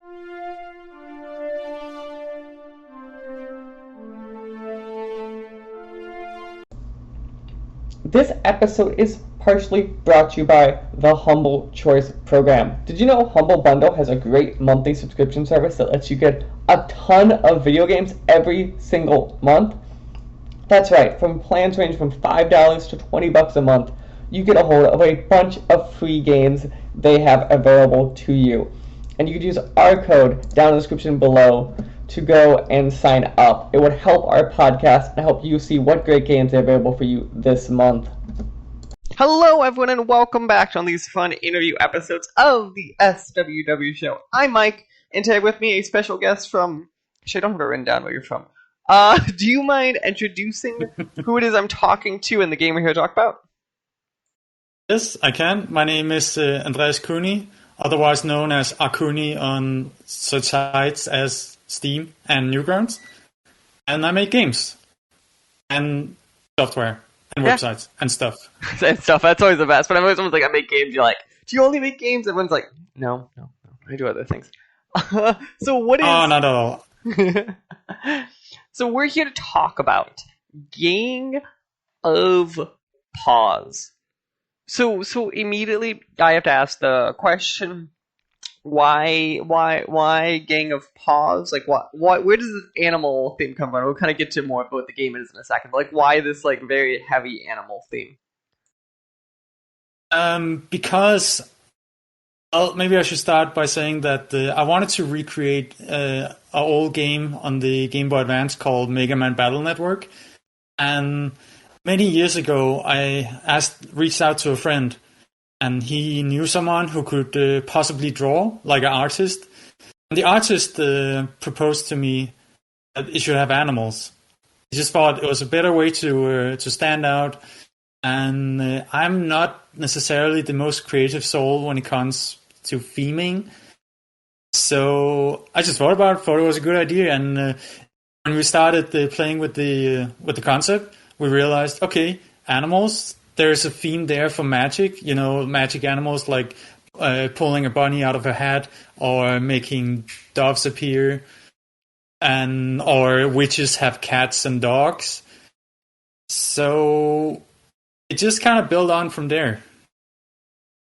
This episode is partially brought to you by the Humble Choice program. Did you know Humble Bundle has a great monthly subscription service that lets you get a ton of video games every single month? That's right, from plans range from $5 to $20 a month, you get a hold of a bunch of free games they have available to you. And you could use our code down in the description below to go and sign up. It would help our podcast and help you see what great games are available for you this month. Hello, everyone, and welcome back to these fun interview episodes of the SWW show. I'm Mike, and today with me a special guest from... Actually, I don't have it written down where you're from. Do you mind introducing who it is I'm talking to in the game we're here to talk about? Yes, I can. My name is Andreas Cooney, otherwise known as Akuni on such sites as Steam and Newgrounds. And I make games and software and websites and stuff. And stuff, that's always the best. But I'm always like, I make games, you're like, do you only make games? Everyone's like, no, I do other things. So what is... Oh, not at all. So we're here to talk about Gang of Paws. So immediately I have to ask the question: why Gang of Paws? Like, what? Where does this animal theme come from? We'll kind of get to more about what the game is in a second. But like, why this like very heavy animal theme? Because. Well, maybe I should start by saying that I wanted to recreate an old game on the Game Boy Advance called Mega Man Battle Network. And many years ago, I reached out to a friend, and he knew someone who could possibly draw, like an artist. And the artist proposed to me that it should have animals. He just thought it was a better way to stand out. And I'm not necessarily the most creative soul when it comes to theming. So I just thought it was a good idea. And when we started playing with the concept, we realized, okay, animals, there's a theme there for magic. You know, magic animals like pulling a bunny out of a hat or making doves appear, or witches have cats and dogs. So it just kind of built on from there.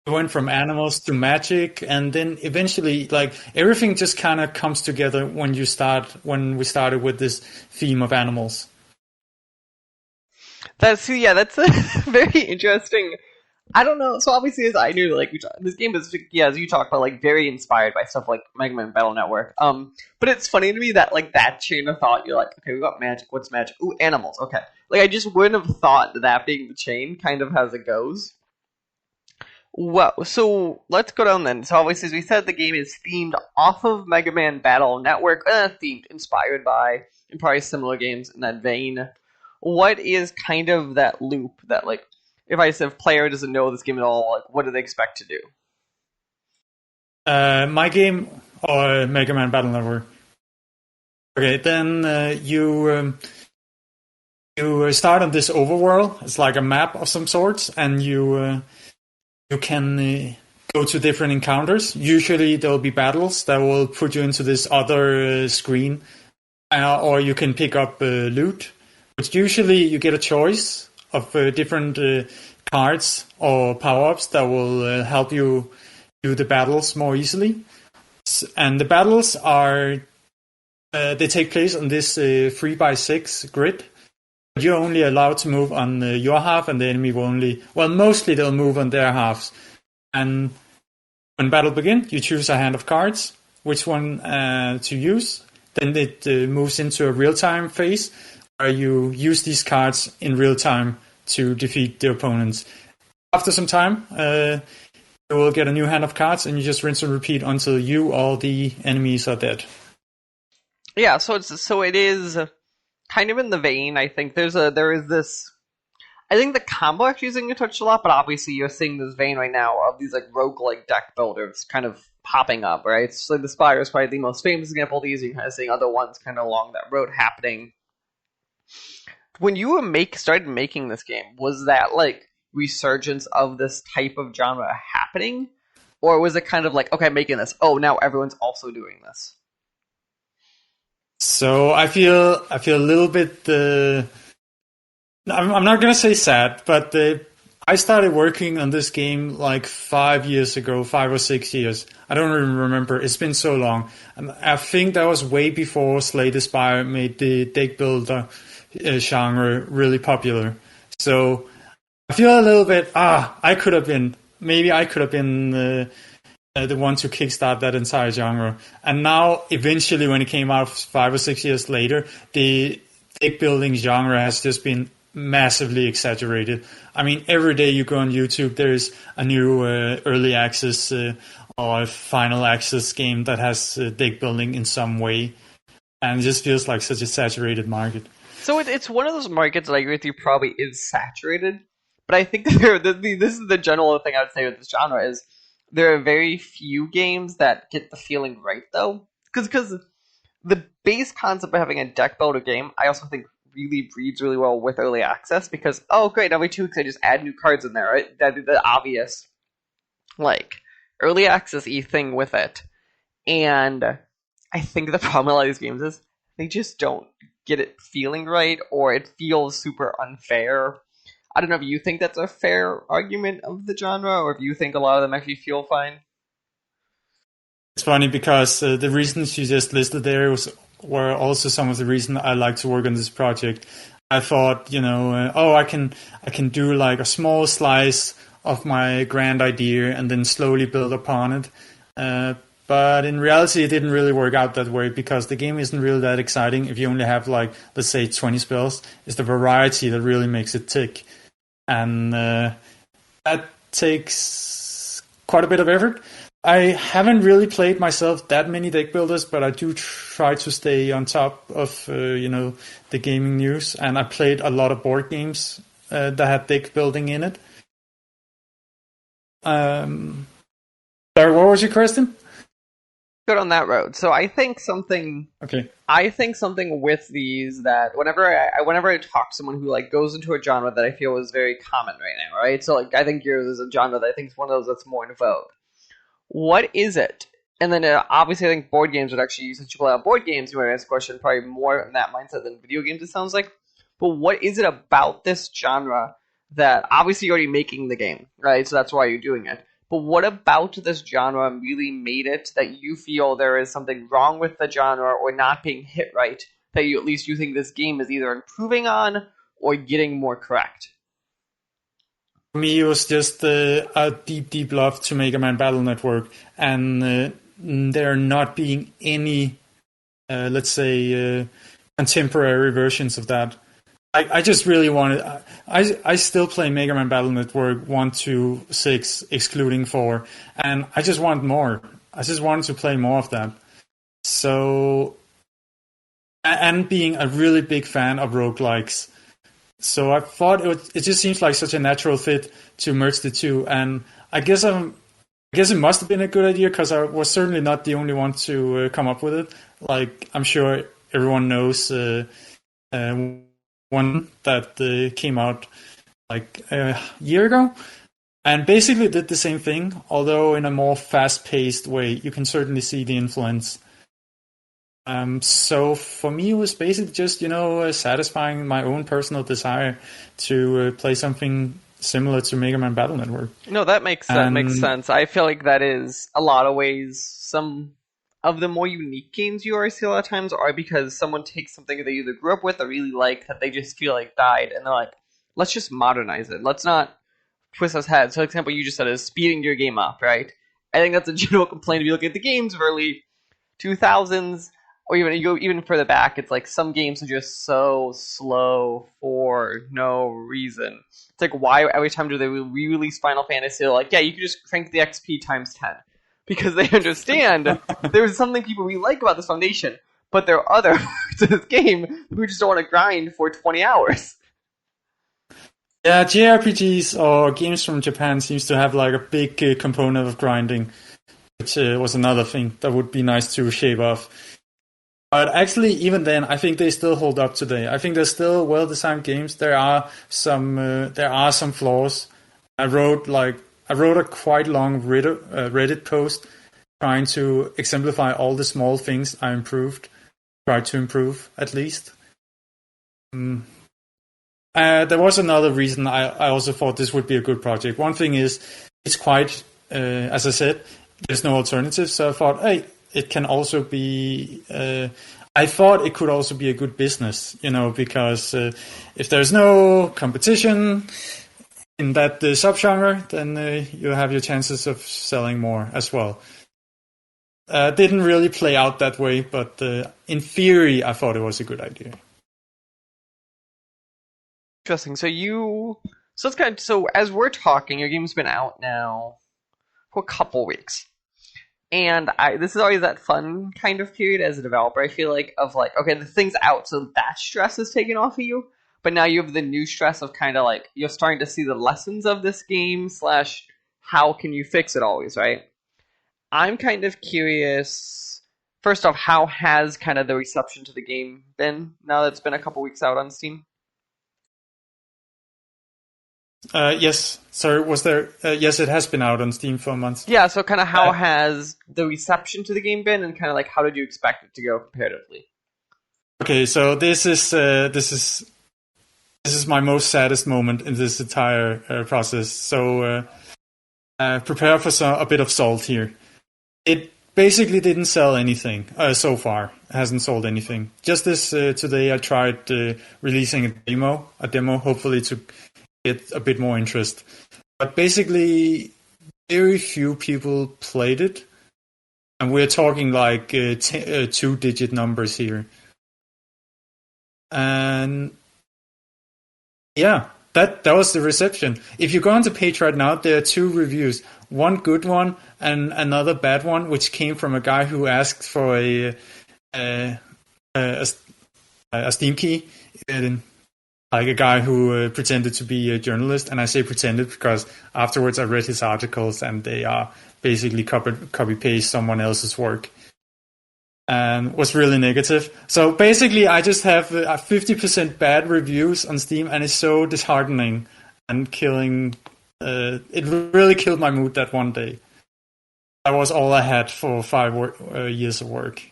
We went from animals to magic, and then eventually, like, everything just kind of comes together when we started with this theme of animals. That's very interesting. I don't know. So obviously, as I knew, like, this game is, as you talked about, like, very inspired by stuff like Mega Man Battle Network. But it's funny to me that, like, that chain of thought, you're like, okay, we got magic. What's magic? Ooh, animals. Okay. Like, I just wouldn't have thought that being the chain, kind of as it goes. Well, so let's go down then. So obviously, as we said, the game is themed off of Mega Man Battle Network, inspired by, and probably similar games in that vein. What is kind of that loop that, like, if player doesn't know this game at all, like, what do they expect to do? My game or Mega Man Battle Network? Okay, then you start on this overworld. It's like a map of some sorts, and you can go to different encounters. Usually there will be battles that will put you into this other screen, or you can pick up loot. But usually you get a choice of different cards or power-ups that will help you do the battles more easily. And the battles are they take place on this 3x6 grid. You're only allowed to move on your half, and the enemy will mostly they'll move on their halves. And when battle begins, you choose a hand of cards, which one to use. Then it moves into a real-time phase, where you use these cards in real time to defeat the opponents. After some time, you will get a new hand of cards, and you just rinse and repeat until you or the enemies are dead. Yeah, so it is kind of in the vein. I think there is this. I think the combo actually is getting touched a lot, but obviously you're seeing this vein right now of these like roguelike deck builders kind of popping up, right? So the Spire is probably the most famous example of these. You're kind of seeing other ones kind of along that road happening. When you started making this game, was that like resurgence of this type of genre happening? Or was it kind of like, okay, I'm making this. Oh, now everyone's also doing this. So I feel a little bit. I'm not gonna say sad, but I started working on this game like 5 years ago, 5 or 6 years. I don't even remember. It's been so long, and I think that was way before Slay the Spire made the deck builder genre really popular. So I feel a little bit. I could have been. Maybe I could have been the one to kickstart that entire genre. And now, eventually, when it came out 5 or 6 years later, the deck building genre has just been massively exaggerated. I mean, every day you go on YouTube, there's a new early access or final access game that has deck building in some way, and it just feels like such a saturated market. So it's one of those markets that I agree with you probably is saturated, but I think this is the general thing I would say with this genre is there are very few games that get the feeling right, though, because the base concept of having a deck builder game, I also think really breeds really well with early access because, oh great, every 2 weeks I just add new cards in there, right? That'd be the obvious, like, early access-y thing with it. And I think the problem with a lot of these games is they just don't get it feeling right, or it feels super unfair. I don't know if you think that's a fair argument of the genre, or if you think a lot of them actually feel fine. It's funny because the reasons you just listed there were also some of the reasons I like to work on this project. I thought, I can do like a small slice of my grand idea and then slowly build upon it. But in reality, it didn't really work out that way because the game isn't really that exciting if you only have, like, let's say 20 spells. It's the variety that really makes it tick. And that takes quite a bit of effort. I haven't really played myself that many deck builders, but I do try to stay on top of the gaming news. And I played a lot of board games that had deck building in it. Sorry, what was your question? Good on that road. So I think something. Okay. I think something with these that whenever I talk to someone who like goes into a genre that I feel is very common right now, right? So like I think yours is a genre that I think is one of those that's more in vogue. What is it? And then obviously I think board games would actually, since you play out board games, you might ask a question probably more in that mindset than video games, it sounds like. But what is it about this genre that obviously you're already making the game, right? So that's why you're doing it. But what about this genre really made it that you feel there is something wrong with the genre or not being hit right, that you at least you think this game is either improving on or getting more correct? For me, it was just a deep, deep love to Mega Man Battle Network, and there not being any, let's say, contemporary versions of that. I just really wanted. I still play Mega Man Battle Network 1, 2, 6, excluding 4, and I just want more. I just wanted to play more of that. So, and being a really big fan of roguelikes. So I thought it just seems like such a natural fit to merge the two, and I guess it must have been a good idea because I was certainly not the only one to come up with it. Like I'm sure everyone knows one that came out like a year ago, and basically did the same thing, although in a more fast-paced way. You can certainly see the influence. So for me, it was basically just, satisfying my own personal desire to play something similar to Mega Man Battle Network. No, that makes sense. I feel like that is a lot of ways some of the more unique games you always see a lot of times are because someone takes something that they either grew up with or really like that they just feel like died, and they're like, let's just modernize it. Let's not twist us heads. So, for example, you just said is speeding your game up, right? I think that's a general complaint if you look at the games of early 2000s. Or even you go even further back, it's like some games are just so slow for no reason. It's like, why every time do they re-release Final Fantasy? They're like, yeah, you can just crank the XP times 10. Because they understand there's something people really like about this foundation, but there are other parts of this game who just don't want to grind for 20 hours. Yeah, JRPGs or games from Japan seems to have like a big component of grinding, which was another thing that would be nice to shave off. But actually, even then, I think they still hold up today. I think they're still well-designed games. There are some flaws. I wrote I wrote a quite long Reddit post trying to exemplify all the small things I tried to improve at least. There was another reason I also thought this would be a good project. One thing is, it's quite, as I said, there's no alternative. So I thought, hey, it can also be. I thought it could also be a good business, because if there's no competition in that subgenre, then you have your chances of selling more as well. Didn't really play out that way, but in theory, I thought it was a good idea. Interesting. So it's kind of, so as we're talking, your game's been out now for a couple weeks. And this is always that fun kind of period as a developer, I feel like, of like, okay, the thing's out, so that stress is taken off of you. But now you have the new stress of kind of like, you're starting to see the lessons of this game / how can you fix it always, right? I'm kind of curious, first off, how has kind of the reception to the game been now that it's been a couple weeks out on Steam? Yes. Sorry, was there? Yes, it has been out on Steam for a month. Yeah, so kind of how has the reception to the game been, and kind of like how did you expect it to go comparatively? Okay, so this is my most saddest moment in this entire process. So prepare for a bit of salt here. It basically didn't sell anything so far. It hasn't sold anything. Just this today, I tried releasing a demo, hopefully to get a bit more interest. But basically, very few people played it. And we're talking like 2-digit numbers here. And yeah, that was the reception. If you go on the page right now, there are 2 reviews. One good one and another bad one, which came from a guy who asked for a Steam key. Like a guy who pretended to be a journalist, and I say pretended because afterwards I read his articles and they are basically copy-paste someone else's work, and was really negative. So basically I just have 50% bad reviews on Steam, and it's so disheartening and killing. It really killed my mood that one day. That was all I had for 5 years of work.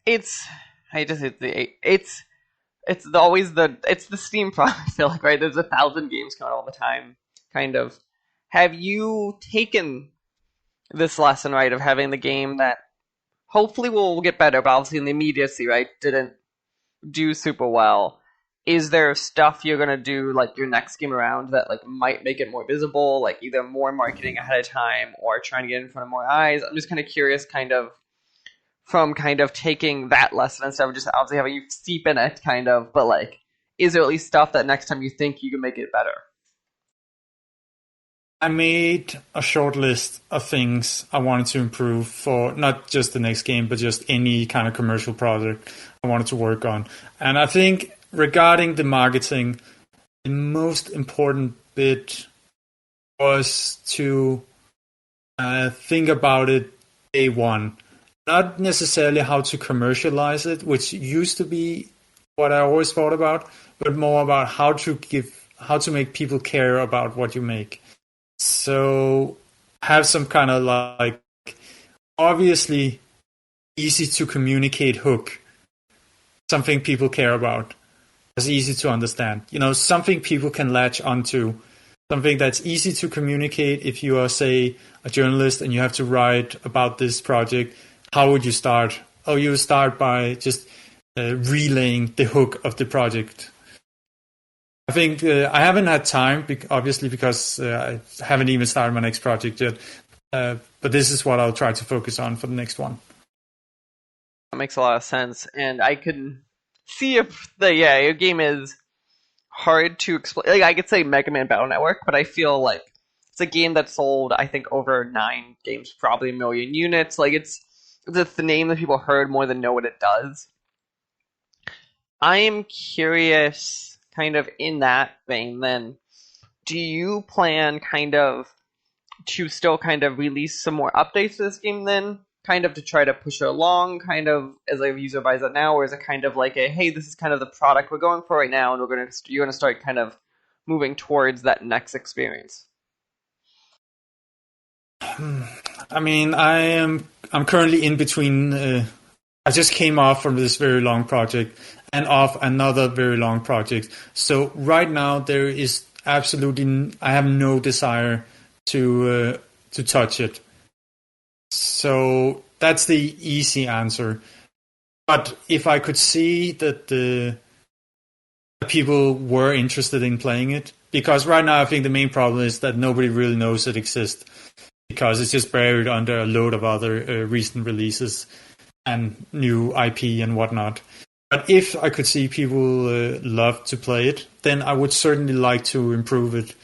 It's the Steam problem, I feel like, right? There's 1,000 games coming out all the time, kind of. Have you taken this lesson, right, of having the game that hopefully will get better, but obviously in the immediacy, right, didn't do super well? Is there stuff you're going to do, like, your next game around that, like, might make it more visible, like, either more marketing ahead of time or trying to get in front of more eyes? I'm just kind of curious, kind of, from kind of taking that lesson instead of just obviously having you steep in it, kind of, but like, is there at least stuff that next time you think you can make it better? I made a short list of things I wanted to improve for not just the next game, but just any kind of commercial project I wanted to work on. And I think regarding the marketing, the most important bit was to think about it day one. Not necessarily how to commercialize it, which used to be what I always thought about, but more about how to make people care about what you make. So have some kind of like obviously easy to communicate hook, something people care about, that's easy to understand. Something people can latch onto, something that's easy to communicate. If you are, say, a journalist and you have to write about this project, how would you start? Oh, you would start by just relaying the hook of the project. I think I haven't had time, obviously, because I haven't even started my next project yet. But this is what I'll try to focus on for the next one. That makes a lot of sense, and I can see if your game is hard to explain. Like, I could say Mega Man Battle Network, but I feel like it's a game that sold, I think, over 9 games, probably 1 million units. Like, it's the name that people heard more than know what it does. I am curious, kind of in that vein, then, do you plan kind of to still kind of release some more updates to this game then? Kind of to try to push it along, kind of as a user buys it now, or is it kind of like hey, this is kind of the product we're going for right now, and you're going to start kind of moving towards that next experience? I mean, I'm currently in between. I just came off from this very long project and off another very long project. So right now there is absolutely I have no desire to touch it. So that's the easy answer. But if I could see that the people were interested in playing it, because right now I think the main problem is that nobody really knows it exists because it's just buried under a load of other recent releases and new IP and whatnot. But if I could see people love to play it, then I would certainly like to improve it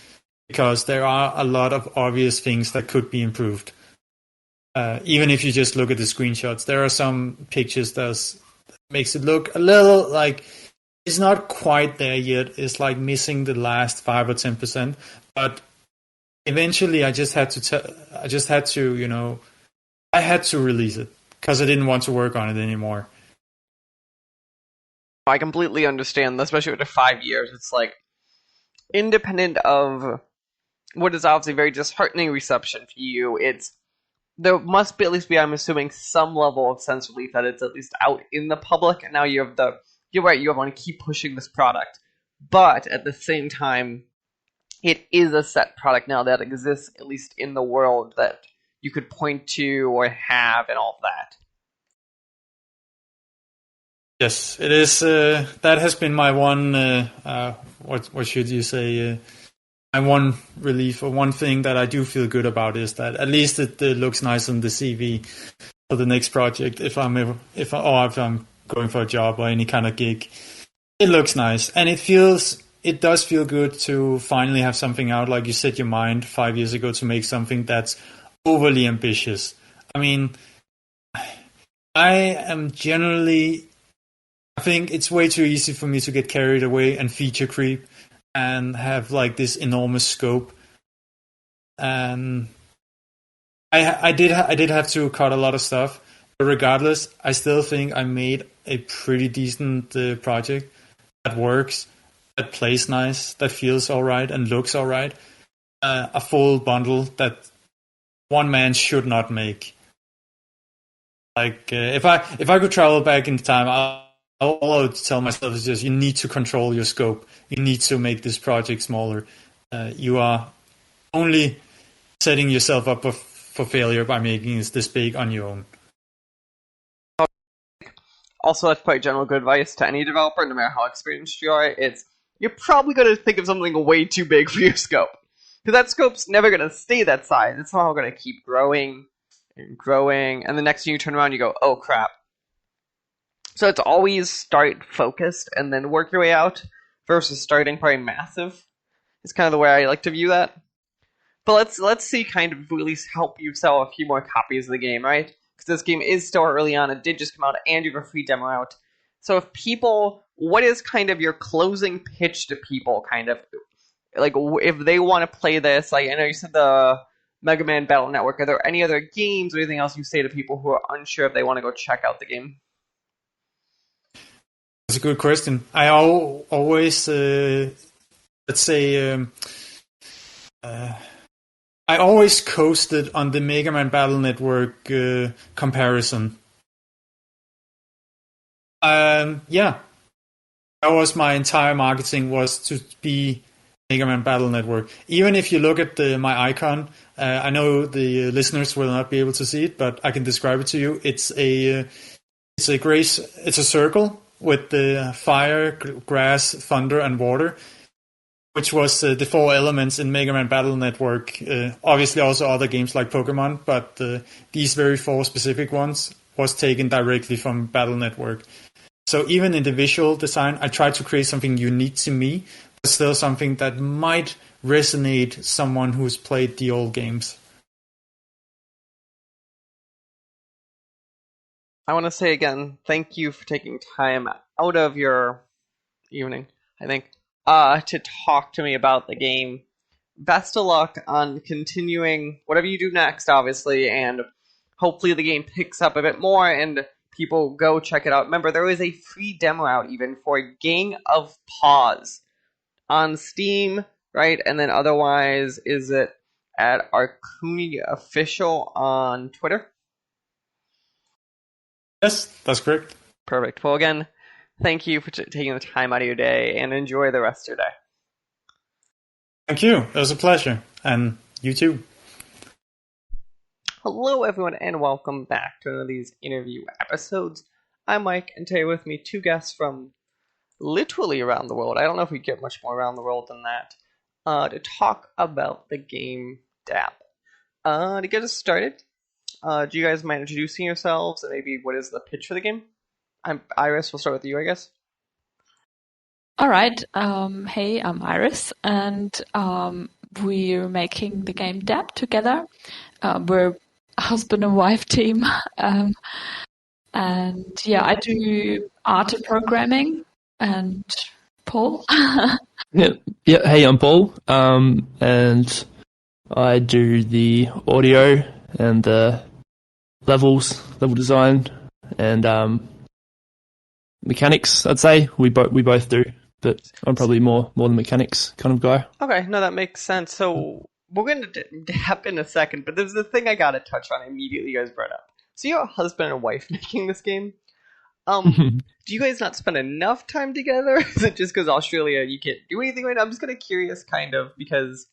because there are a lot of obvious things that could be improved. Even if you just look at the screenshots, there are some pictures that makes it look a little like it's not quite there yet. It's like missing the last 5 or 10%. But eventually, I had to release it because I didn't want to work on it anymore. I completely understand, especially after 5 years. It's like, independent of what is obviously very disheartening reception for you, there must be, at least be, I'm assuming, some level of sense relief that it's at least out in the public, and now you're right, you want to keep pushing this product. But at the same time, it is a set product now that exists, at least in the world, that you could point to or have and all of that. Yes, it is. That has been my one. What should you say? My one relief or one thing that I do feel good about is that at least it looks nice on the CV for the next project. If I'm going for a job or any kind of gig, it looks nice and it does feel good to finally have something out. Like you set your mind 5 years ago to make something that's overly ambitious. I mean, I think it's way too easy for me to get carried away and feature creep and have like this enormous scope. And I did have to cut a lot of stuff, but regardless, I still think I made a pretty decent project that works, that plays nice, that feels all right and looks all right. A full bundle that one man should not make. Like if I could travel back in time, all I would tell myself is just you need to control your scope. You need to make this project smaller. You are only setting yourself up for failure by making it this big on your own. Also, that's quite general good advice to any developer, no matter how experienced you are. You're probably going to think of something way too big for your scope. Because that scope's never going to stay that size. It's somehow going to keep growing and growing, and the next thing you turn around, you go, oh crap. So it's always start focused and then work your way out versus starting probably massive. It's kind of the way I like to view that. But let's see kind of at least help you sell a few more copies of the game, right? Because this game is still early on, it did just come out, and you have a free demo out. So what is kind of your closing pitch to people, kind of, like, if they want to play this, like, I know you said the Mega Man Battle Network, are there any other games or anything else you say to people who are unsure if they want to go check out the game? That's a good question. I always, let's say, I always coasted on the Mega Man Battle Network comparison. Yeah, that was my entire marketing, was to be Mega Man Battle Network. Even if you look at my icon, I know the listeners will not be able to see it, but I can describe it to you. It's a circle with the fire, grass, thunder, and water, which was the 4 elements in Mega Man Battle Network. Obviously also other games like Pokemon, but these very 4 specific ones was taken directly from Battle Network. So even in the visual design, I tried to create something unique to me, but still something that might resonate someone who's played the old games. I want to say again, thank you for taking time out of your evening, I think, to talk to me about the game. Best of luck on continuing whatever you do next, obviously, and hopefully the game picks up a bit more and people go check it out. Remember, there is a free demo out even for Gang of Paws on Steam, right? And then otherwise, is it at Arcuni Official on Twitter. Yes, that's correct. Perfect. Well, again, thank you for taking the time out of your day, and enjoy the rest of your day. Thank you. It was a pleasure. And you too. Hello, everyone, and welcome back to one of these interview episodes. I'm Mike, and today with me, two guests from literally around the world. I don't know if we get much more around the world than that, to talk about the game Dap. To get us started, do you guys mind introducing yourselves, and maybe what is the pitch for the game? I'm Iris. We'll start with you, I guess. All right. Hey, I'm Iris, and we're making the game Dap together. We're a husband and wife team, and yeah, I do art and programming. And Paul. Yeah. Hey, I'm Paul, and I do the audio and the level design, and mechanics. I'd say we both do. But I'm probably more the mechanics kind of guy. Okay, no, that makes sense. So we're going to Dap in a second, but there's the thing I got to touch on immediately you guys brought up. So you're a husband and wife making this game. Do you guys not spend enough time together? Is it just because Australia you can't do anything right now? I'm just kind of curious, kind of, because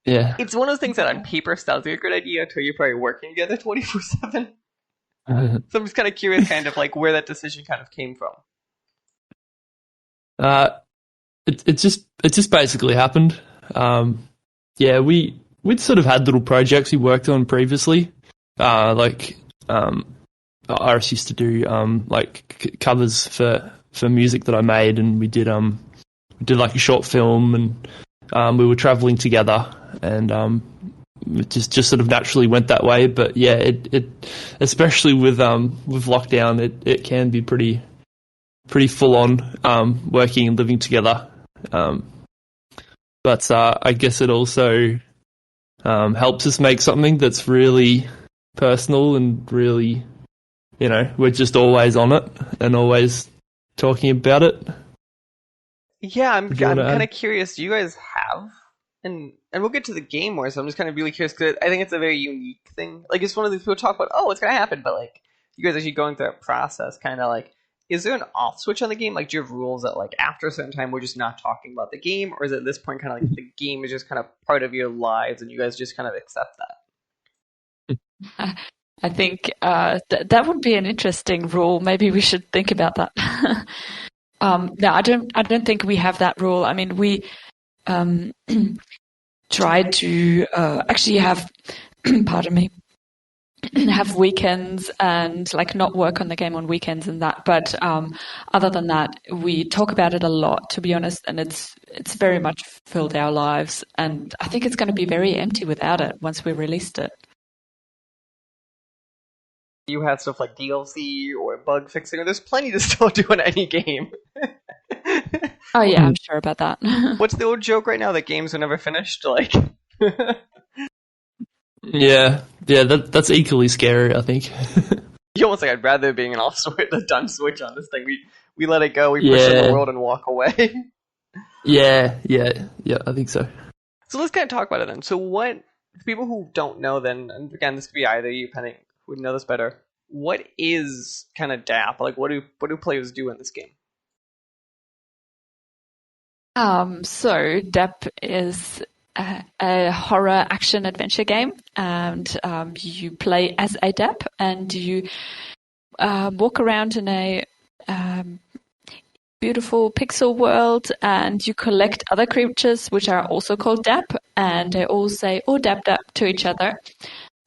it's one of those things that on paper sounds like a good idea until you're probably working together 24/7. So I'm just kind of curious, kind of like where that decision kind of came from. It just basically happened. We'd sort of had little projects we worked on previously. Iris used to do covers for music that I made, and we did like a short film, and we were traveling together, and it just sort of naturally went that way. But yeah, it especially with lockdown, it can be pretty full on working and living together. But I guess it also helps us make something that's really personal and really, we're just always on it and always talking about it. Yeah, I'm kind of curious. Do you guys have, and we'll get to the game more, so I'm just kind of really curious because I think it's a very unique thing. Like, it's one of these people talk about, oh, it's going to happen, but like, you guys actually going through that process, kind of like, is there an off switch on the game? Like, do you have rules that, like, after a certain time, we're just not talking about the game? Or is it at this point kind of like the game is just kind of part of your lives and you guys just kind of accept that? I think that would be an interesting rule. Maybe we should think about that. No, I don't think we have that rule. I mean, we try to actually have, pardon me, have weekends and like not work on the game on weekends and that. But other than that, we talk about it a lot, to be honest, and it's very much filled our lives. And I think it's going to be very empty without it once we released it. You have stuff like DLC or bug fixing, or there's plenty to still do in any game. Oh yeah, I'm sure about that. What's the old joke right now that games are never finished? Like. Yeah, that's equally scary, I think. You almost like I'd rather being an off switch, a done switch on this thing. We let it go, we push it in the world and walk away. Yeah, I think so. So let's kind of talk about it then. So what, for people who don't know then, and again, this could be either you, depending who would know this better, what is kind of DAP? Like, what do players do in this game? So DAP is a horror action adventure game, and you play as a DAP, and you walk around in a beautiful pixel world, and you collect other creatures which are also called DAP, and they all say "oh DAP DAP" to each other,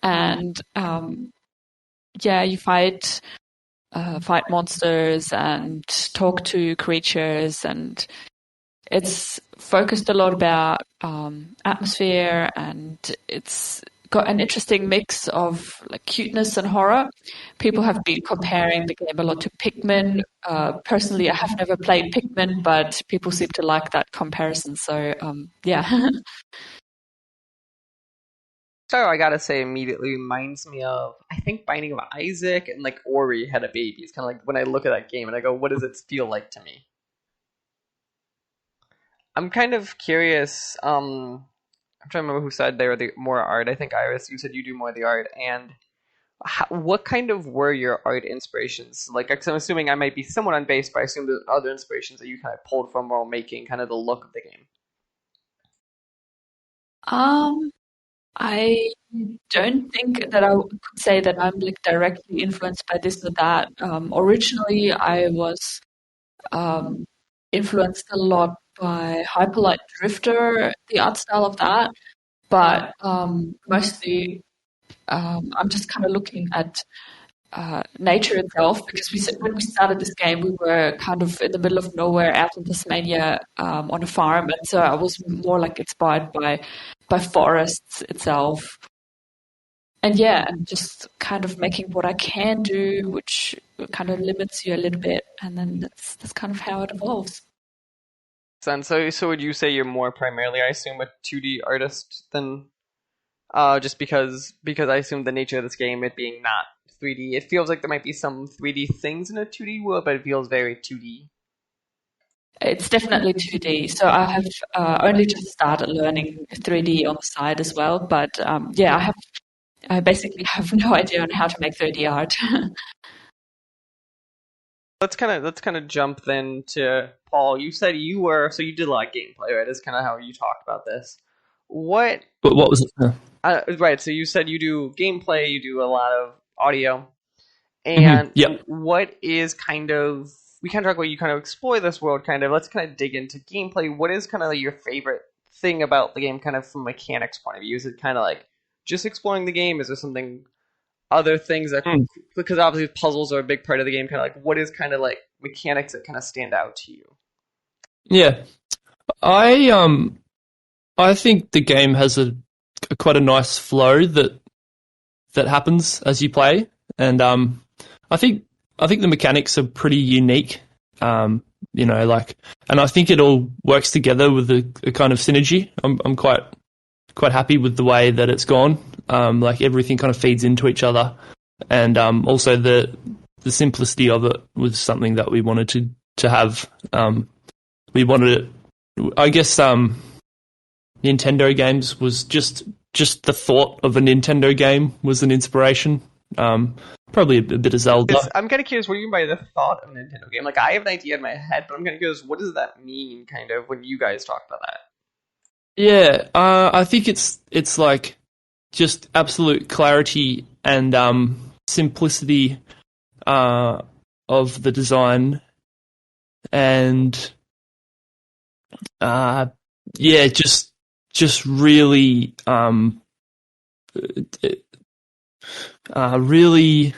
and you fight monsters and talk to creatures, and it's focused a lot about atmosphere, and it's got an interesting mix of like cuteness and horror. People have been comparing the game a lot to Pikmin. Personally, I have never played Pikmin, but people seem to like that comparison. So, yeah. So I gotta say, immediately reminds me of, I think, Binding of Isaac and like Ori had a baby. It's kind of like when I look at that game and I go, what does it feel like to me? I'm kind of curious, I'm trying to remember who said they were the more art. I think Iris, you said you do more of the art. And what kind of were your art inspirations? Like, 'cause I'm assuming I might be somewhat unbased, but I assume there's other inspirations that you kind of pulled from while making kind of the look of the game. I don't think that I could say that I'm like directly influenced by this or that. Originally, I was influenced a lot by Hyperlight Drifter, the art style of that, but mostly I'm just kind of looking at nature itself because when we started this game, we were kind of in the middle of nowhere out in Tasmania on a farm, and so I was more like inspired by forests itself. And yeah, and just kind of making what I can do, which kind of limits you a little bit, and then that's kind of how it evolves. And so would you say you're more primarily, I assume, a 2D artist than just because I assume the nature of this game, it being not 3D, it feels like there might be some 3D things in a 2D world, but it feels very 2D. It's definitely 2D. So I have only just started learning 3D on the side as well, but yeah, I basically have no idea on how to make 3D art. Let's kind of jump then to Paul. You said you did a lot of gameplay, right? That's kind of how you talked about this. What? But what was it? Right. So you said you do gameplay, you do a lot of audio, and Yep. what is kind of we kind of talk about you kind of explore this world. Kind of let's kind of dig into gameplay. What is kind of like your favorite thing about the game, kind of from a mechanics point of view? Is it kind of like just exploring the game? Is there something other things that because obviously puzzles are a big part of the game? Kind of like what is kind of like mechanics that kind of stand out to you? Yeah, I think the game has a quite a nice flow that happens as you play, and I think the mechanics are pretty unique. You know, like, and I think it all works together with a kind of synergy. I'm quite happy with the way that it's gone. Like everything kind of feeds into each other, and also the simplicity of it was something that we wanted to have. We wanted it, I guess. Nintendo games was just the thought of a Nintendo game was an inspiration. Probably a bit of Zelda. I'm kind of curious, what do you mean by the thought of a Nintendo game? Like, I have an idea in my head, but I'm kind of curious, what does that mean, kind of, when you guys talk about that? Yeah, I think it's like just absolute clarity and simplicity of the design, and yeah, just really really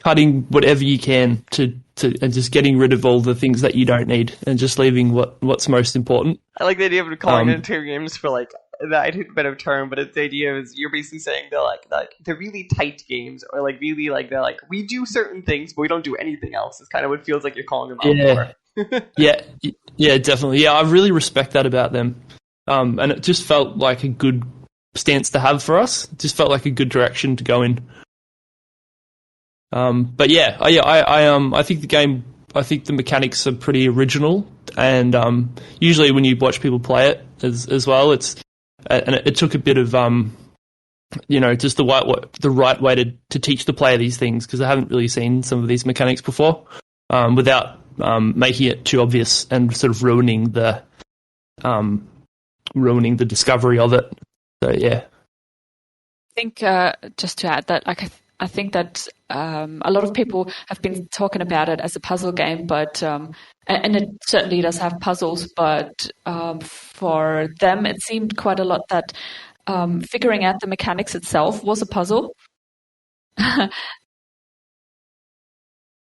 cutting whatever you can to and just getting rid of all the things that you don't need and just leaving what's most important. I like the idea of calling Nintendo games for like I hate a better term, but it's the idea is you're basically saying they're like they're really tight games, or like really like they're like we do certain things but we don't do anything else. It's kind of what it feels like you're calling them out for. yeah, definitely. Yeah, I really respect that about them. And it just felt like a good stance to have for us. It just felt like a good direction to go in. But yeah, I think the mechanics are pretty original, and usually when you watch people play it as well, it took a bit of just the right way to teach the player these things, because I haven't really seen some of these mechanics before, without making it too obvious and sort of ruining the discovery of it. So yeah. I think just to add that, I think that a lot of people have been talking about it as a puzzle game, but and it certainly does have puzzles, but for them it seemed quite a lot that figuring out the mechanics itself was a puzzle.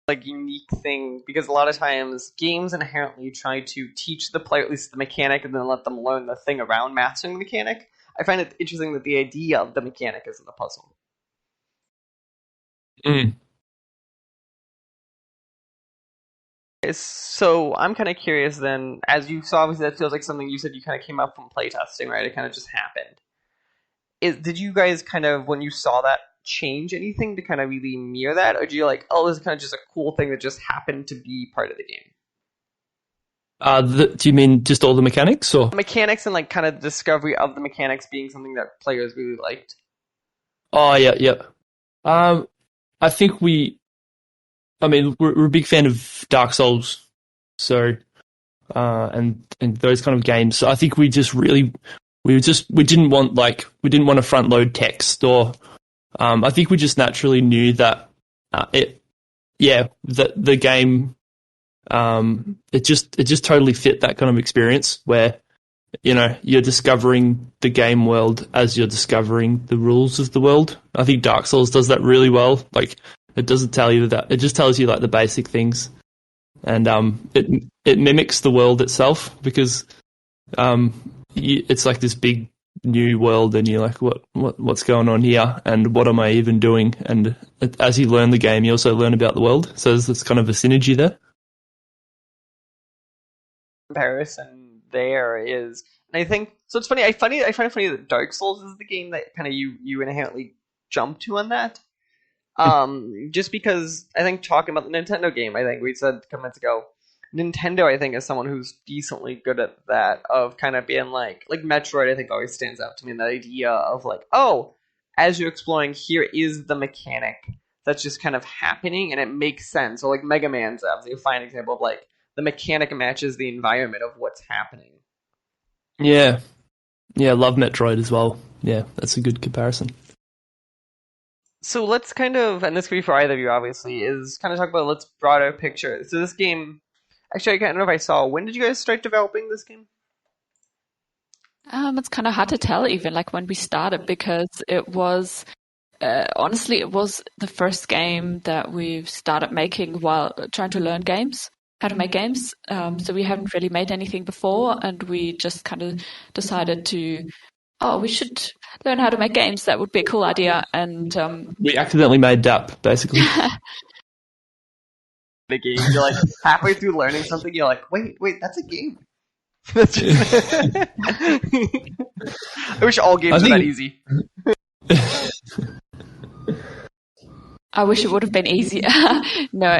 Like unique thing, because a lot of times games inherently try to teach the player at least the mechanic and then let them learn the thing around mastering the mechanic. I find it interesting that the idea of the mechanic is in the puzzle. So I'm kind of curious then, as you saw, obviously that feels like something you said you kind of came up from playtesting, right? It kind of just happened. Did you guys kind of, when you saw that, change anything to kind of really mirror that? Or do you like, oh, this is kind of just a cool thing that just happened to be part of the game? Do you mean just all the mechanics, or? Mechanics and like kind of the discovery of the mechanics being something that players really liked. Oh yeah, yeah. I think we're a big fan of Dark Souls, so and those kind of games. So I think we didn't want to front load text, or I think we just naturally knew that the game it just totally fit that kind of experience where you're discovering the game world as you're discovering the rules of the world. I think Dark Souls does that really well. Like, it doesn't tell you that; it just tells you like the basic things, and it mimics the world itself because it's like this big new world, and you're like, what's going on here, and what am I even doing? And as you learn the game, you also learn about the world. So there's kind of a synergy there. Comparison there is, and I think so. It's funny. I find it funny that Dark Souls is the game that kind of you inherently jump to on that. Just because I think talking about the Nintendo game, I think we said a couple minutes ago, Nintendo I think is someone who's decently good at that, of kind of being like Metroid. I think always stands out to me in that idea of like, oh, as you're exploring, here is the mechanic that's just kind of happening, and it makes sense. So like Mega Man's obviously a fine example of like the mechanic matches the environment of what's happening. Yeah, I love Metroid as well. Yeah, that's a good comparison. So let's kind of, and this could be for either of you obviously, is kind of talk about let's broader picture. So this game, actually I can't know if I saw, when did you guys start developing this game? It's kind of hard to tell even like when we started, because it was honestly it was the first game that we've started making while trying to learn how to make games. So we haven't really made anything before, and we just kind of decided we should learn how to make games. That would be a cool idea. And we accidentally made DAP, basically. The game, you're like halfway through learning something, you're like, wait, that's a game. I wish all games were that easy. I wish it would have been easier. No,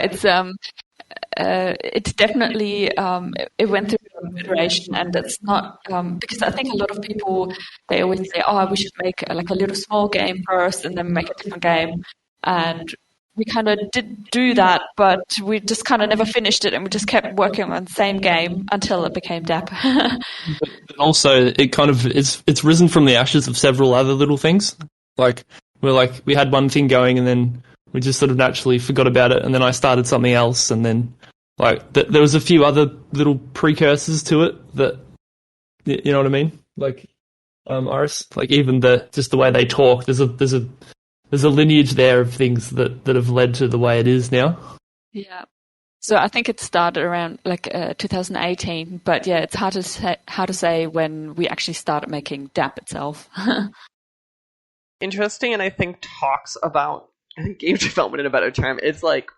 it's definitely it went through an iteration, and it's not because I think a lot of people, they always say, we should make a little small game first and then make a different game, and we kind of did do that, but we just kind of never finished it, and we just kept working on the same game until it became DAP. But also, it kind of it's risen from the ashes of several other little things. We had one thing going, and then we just sort of naturally forgot about it, and then I started something else, and then there was a few other little precursors to it that, you know what I mean? Like Iris, like even just the way they talk. There's a lineage there of things that have led to the way it is now. Yeah. So I think it started around 2018, but yeah, it's hard to say when we actually started making DAP itself. Interesting, and I think talks about game development in a better term. It's like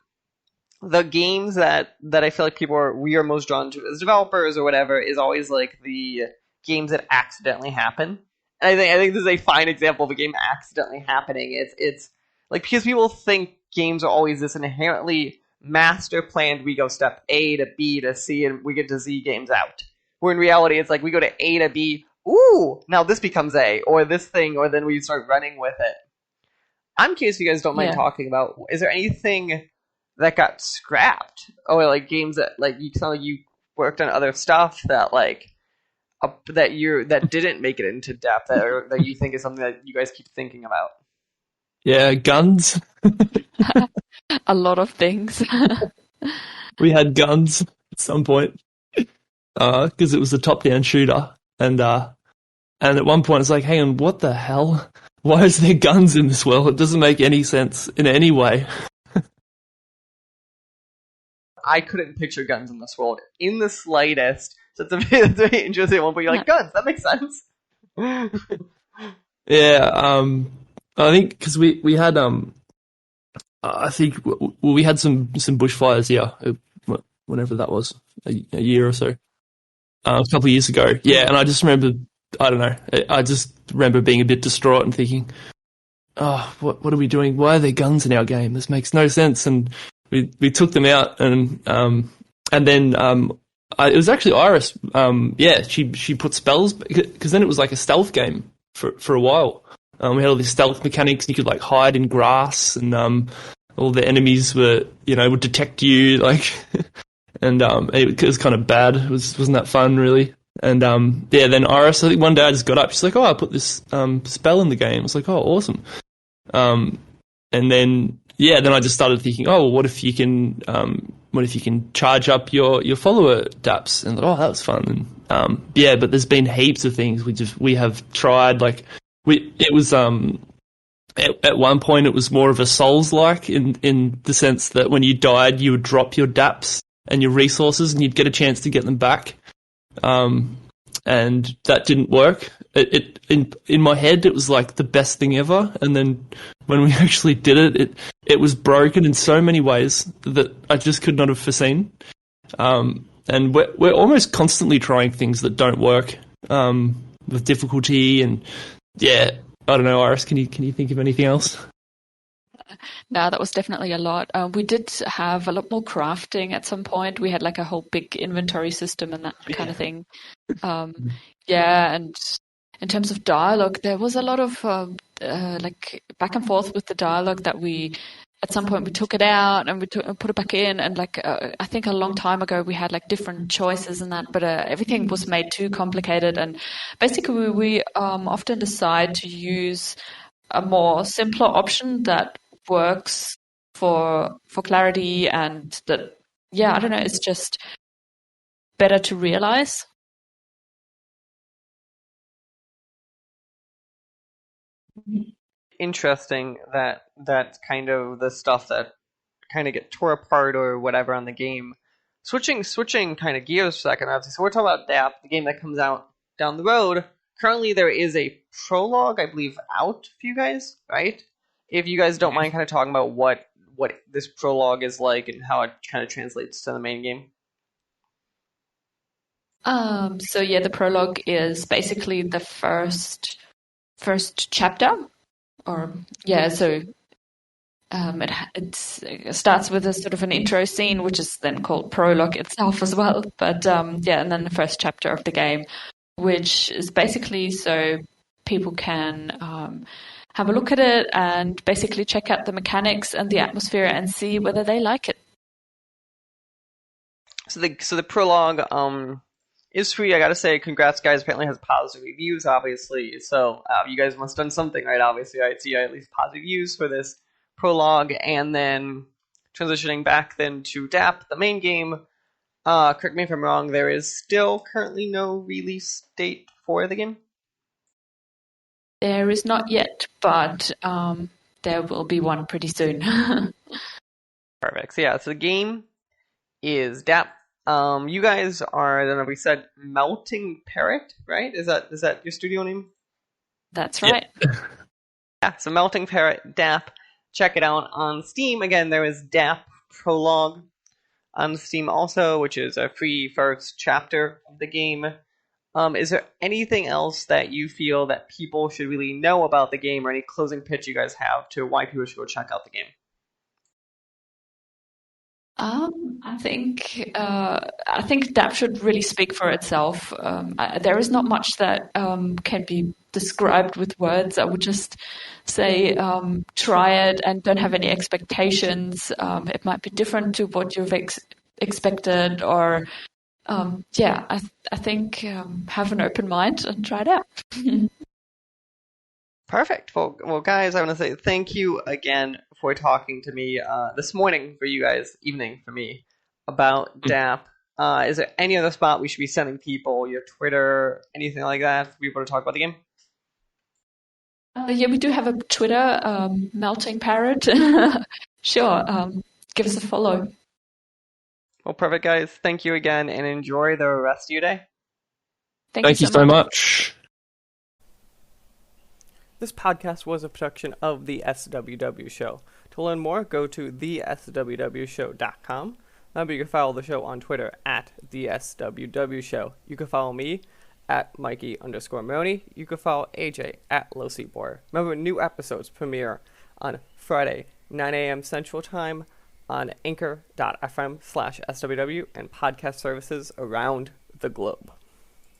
the games that I feel like we are most drawn to as developers or whatever is always like the games that accidentally happen. And I think this is a fine example of a game accidentally happening. It's like, because people think games are always this inherently master planned, we go step A to B to C and we get to Z games out. Where in reality it's like we go to A to B, ooh, now this becomes A, or this thing, or then we start running with it. I'm curious if you guys don't mind talking about, is there anything that got scrapped? Or like games that you sound like you worked on other stuff that that didn't make it into depth, that you think is something that you guys keep thinking about? Yeah, guns. A lot of things. We had guns at some point because it was a top-down shooter, and at one point it's like, hang on, what the hell? Why is there guns in this world? It doesn't make any sense in any way. I couldn't picture guns in this world in the slightest. So it's a very interesting one, but you're like, guns, that makes sense. Yeah, I think because we had I think we had some bushfires, whenever that was, a year or so, a couple of years ago. Yeah, and I just remember, I don't know, I just remember being a bit distraught and thinking, what are we doing? Why are there guns in our game? This makes no sense. And we took them out, and then It was actually Iris. Yeah, she put spells because then it was like a stealth game for a while. We had all these stealth mechanics, and you could like hide in grass, and all the enemies would detect you, like, and it was kind of bad. It wasn't that fun really. And yeah, then Iris, I think one day I just got up. She's like, "Oh, I put this spell in the game." I was like, "Oh, awesome." And then then I just started thinking, "Oh, well, what if you can charge up your follower daps?" And oh, that was fun. And but there's been heaps of things we have tried. Like it was at one point it was more of a Souls-like in the sense that when you died, you would drop your daps and your resources, and you'd get a chance to get them back. And that didn't work. In my head, it was like the best thing ever. And then when we actually did it was broken in so many ways that I just could not have foreseen. And we're almost constantly trying things that don't work, with difficulty. And yeah, I don't know, Iris, can you think of anything else? No, that was definitely a lot. We did have a lot more crafting at some point. We had like a whole big inventory system and that kind of thing. And in terms of dialogue, there was a lot of like back and forth with the dialogue that at some point we took it out and we put it back in. And like I think a long time ago we had like different choices and that, but everything was made too complicated. And basically we often decide to use a more simpler option that works for clarity, and that I don't know, it's just better to realize. Interesting that that's kind of the stuff that kind of get tore apart or whatever on the game. Switching kind of gears for a second, obviously. So we're talking about DAP, the game that comes out down the road. Currently there is a prologue, I believe, out for you guys, right? If you guys don't mind kind of talking about what this prologue is like and how it kind of translates to the main game. So the prologue is basically the first chapter, it starts with a sort of an intro scene, which is then called prologue itself as well. But and then the first chapter of the game, which is basically so people can have a look at it and basically check out the mechanics and the atmosphere and see whether they like it. So the prologue is free. I gotta say, congrats, guys. Apparently has positive reviews, obviously. So you guys must have done something right, obviously. I see at least positive views for this prologue, and then transitioning back then to DAP, the main game. Correct me if I'm wrong. There is still currently no release date for the game. There is not yet, but there will be one pretty soon. Perfect. So so the game is DAP. You guys are, I don't know if we said, Melting Parrot, right? Is that your studio name? That's right. So Melting Parrot, DAP. Check it out on Steam. Again, there is DAP Prologue on Steam also, which is a free first chapter of the game. Is there anything else that you feel that people should really know about the game, or any closing pitch you guys have to why people should go check out the game? I think DAP should really speak for itself. There is not much that can be described with words. I would just say try it and don't have any expectations. It might be different to what you've expected, or I think have an open mind and try it out. Perfect. Well, guys, I want to say thank you again for talking to me this morning for you guys, evening for me, about DAP. Is there any other spot we should be sending people, your Twitter, anything like that, for people to talk about the game? We do have a Twitter, Melting Parrot. Sure, give us a follow. Well, perfect, guys. Thank you again, and enjoy the rest of your day. Thank you so much. This podcast was a production of the SWW Show. To learn more, go to theswwshow.com. Remember, you can follow the show on Twitter at thesww show. You can follow me at Mikey_Maroney. You can follow AJ at LowSeatBoy. Remember, new episodes premiere on Friday, 9 a.m. Central Time, on anchor.fm/SWW and podcast services around the globe.